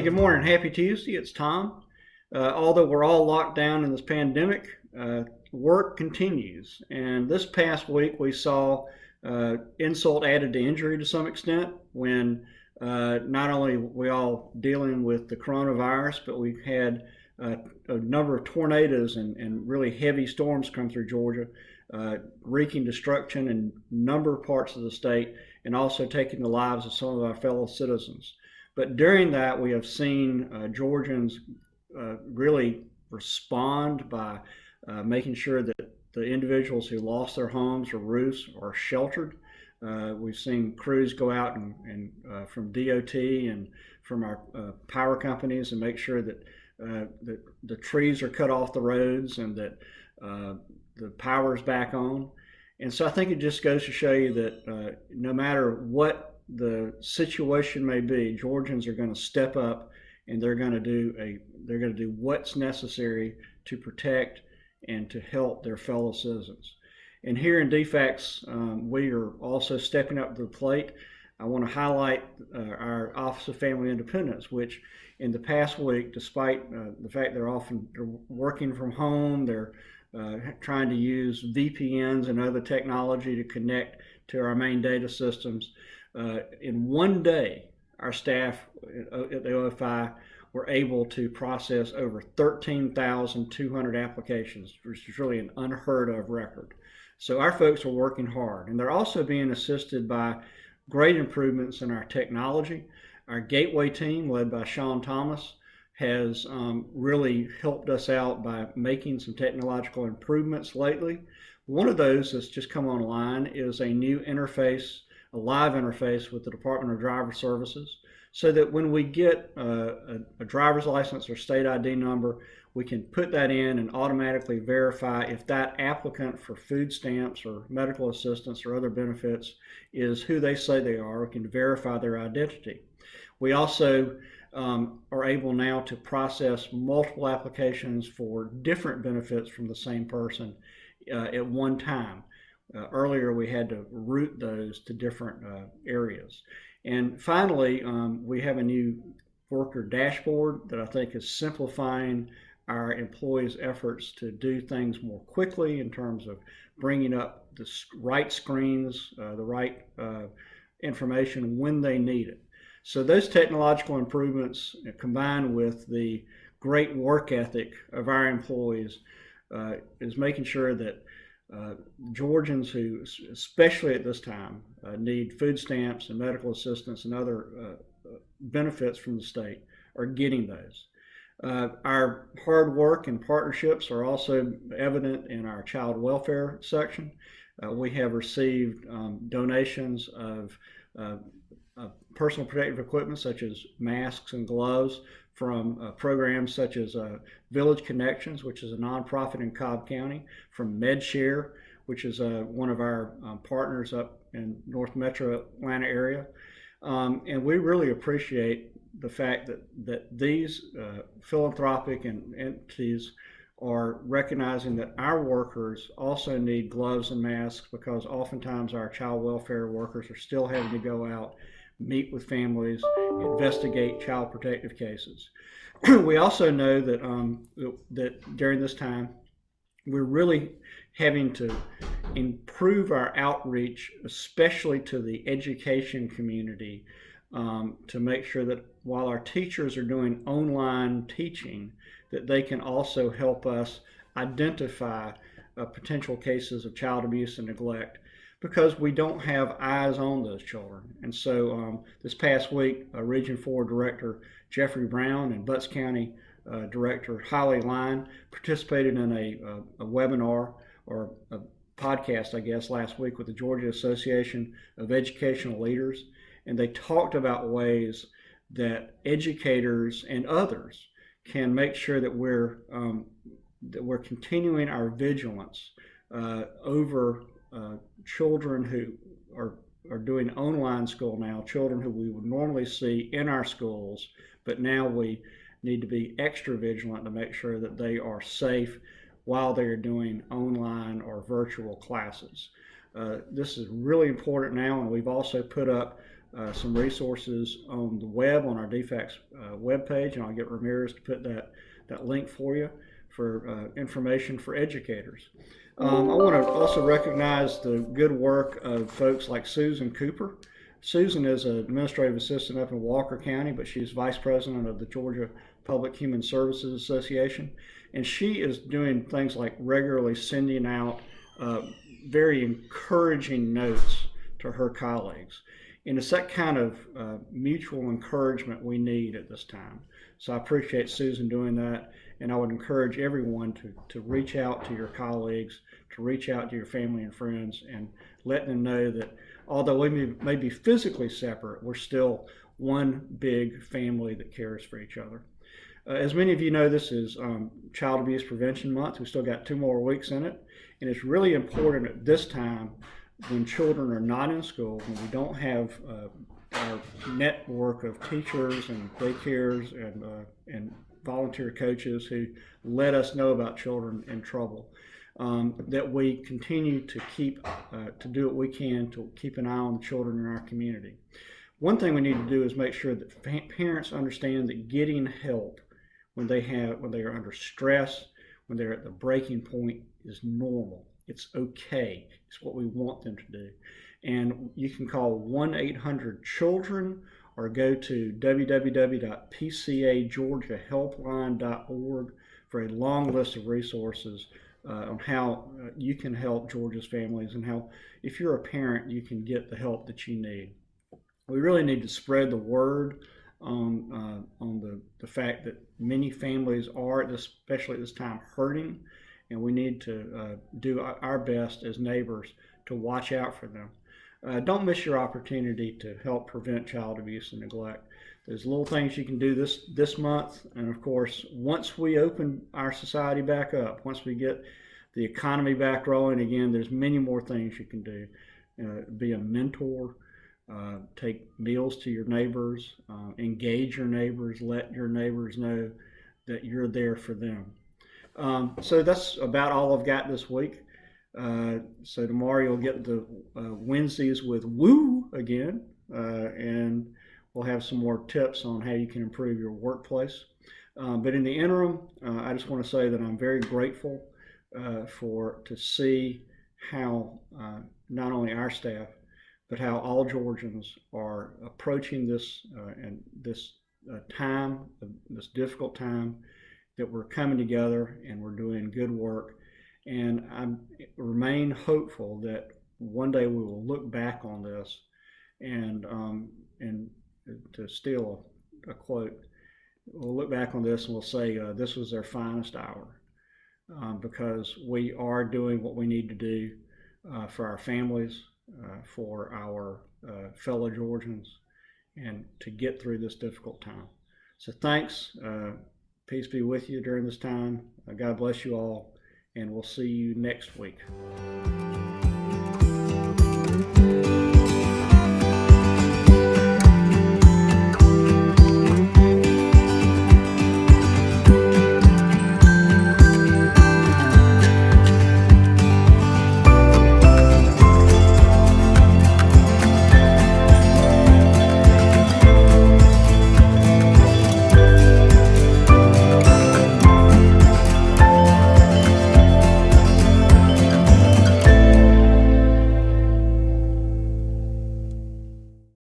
good morning. Happy Tuesday. It's Tom. Although we're all locked down in this pandemic, work continues. And this past week, we saw insult added to injury to some extent when not only we all dealing with the coronavirus, but we had a number of tornadoes and really heavy storms come through Georgia, wreaking destruction in a number of parts of the state and also taking the lives of some of our fellow citizens. But during that, we have seen Georgians really respond by making sure that the individuals who lost their homes or roofs are sheltered. We've seen crews go out and from DOT and from our power companies and make sure that the trees are cut off the roads and that the power is back on. And so I think it just goes to show you that no matter what the situation may be, Georgians are going to step up and they're going to do what's necessary to protect and to help their fellow citizens. And here in DFACS, we are also stepping up to the plate. I want to highlight our Office of Family Independence, which in the past week, despite the fact they're working from home, they're trying to use VPNs and other technology to connect to our main data systems. In one day, our staff at the OFI were able to process over 13,200 applications, which is really an unheard of record. So our folks are working hard, and they're also being assisted by great improvements in our technology. Our Gateway team, led by Sean Thomas, has really helped us out by making some technological improvements lately. One of those that's just come online is a new interface, a live interface with the Department of Driver Services, so that when we get a driver's license or state ID number, we can put that in and automatically verify if that applicant for food stamps or medical assistance or other benefits is who they say they are. We can verify their identity. We also are able now to process multiple applications for different benefits from the same person at one time. Earlier, we had to route those to different areas. And finally, we have a new worker dashboard that I think is simplifying our employees' efforts to do things more quickly in terms of bringing up the right screens, the right information when they need it. So those technological improvements combined with the great work ethic of our employees is making sure that Georgians who, especially at this time, need food stamps and medical assistance and other benefits from the state are getting those. Our hard work and partnerships are also evident in our child welfare section. We have received donations of personal protective equipment such as masks and gloves from programs such as Village Connections, which is a nonprofit in Cobb County, from MedShare, which is one of our partners up in North Metro Atlanta area. And we really appreciate the fact that these philanthropic entities are recognizing that our workers also need gloves and masks, because oftentimes our child welfare workers are still having to go out, meet with families, investigate child protective cases. We also know that during this time, we're really having to improve our outreach, especially to the education community, to make sure that while our teachers are doing online teaching, that they can also help us identify potential cases of child abuse and neglect, because we don't have eyes on those children. And so this past week, Region 4 Director Jeffrey Brown and Butts County Director Holly Line participated in a webinar or a podcast, I guess, last week with the Georgia Association of Educational Leaders. And they talked about ways that educators and others can make sure that we're continuing our vigilance over children who are doing online school now, children who we would normally see in our schools, but now we need to be extra vigilant to make sure that they are safe while they're doing online or virtual classes. This is really important now, and we've also put up some resources on the web on our DFACS webpage, and I'll get Ramirez to put that link for you for information for educators. I want to also recognize the good work of folks like Susan Cooper. Susan is an administrative assistant up in Walker County, but she's vice president of the Georgia Public Human Services Association, and she is doing things like regularly sending out very encouraging notes to her colleagues. And it's that kind of mutual encouragement we need at this time. So I appreciate Susan doing that, and I would encourage everyone to reach out to your colleagues, to reach out to your family and friends, and let them know that although we may be physically separate, we're still one big family that cares for each other. As many of you know, this is Child Abuse Prevention Month. We still got 2 more weeks in it, and it's really important at this time when children are not in school, when we don't have our network of teachers and daycares and volunteer coaches who let us know about children in trouble, that we continue to to do what we can to keep an eye on the children in our community. One thing we need to do is make sure that parents understand that getting help when they are under stress, when they're at the breaking point, is normal. It's okay. It's what we want them to do. And you can call 1-800-CHILDREN or go to www.pcageorgiahelpline.org for a long list of resources on how you can help Georgia's families and how, if you're a parent, you can get the help that you need. We really need to spread the word on the fact that many families are, especially at this time, hurting, and we need to do our best as neighbors to watch out for them. Don't miss your opportunity to help prevent child abuse and neglect. There's little things you can do this month, and of course, once we open our society back up, once we get the economy back rolling again, there's many more things you can do. Be a mentor, take meals to your neighbors, engage your neighbors, let your neighbors know that you're there for them. So that's about all I've got this week. So tomorrow you'll get the Wednesdays with Woo again, and we'll have some more tips on how you can improve your workplace. But in the interim, I just want to say that I'm very grateful to see how not only our staff, but how all Georgians are approaching this time, this difficult time, that we're coming together and we're doing good work. And I remain hopeful that one day we will look back on this and to steal a quote, we'll look back on this and we'll say this was their finest hour, because we are doing what we need to do for our families, for our fellow Georgians, and to get through this difficult time. So thanks. Peace be with you during this time. God bless you all, and we'll see you next week.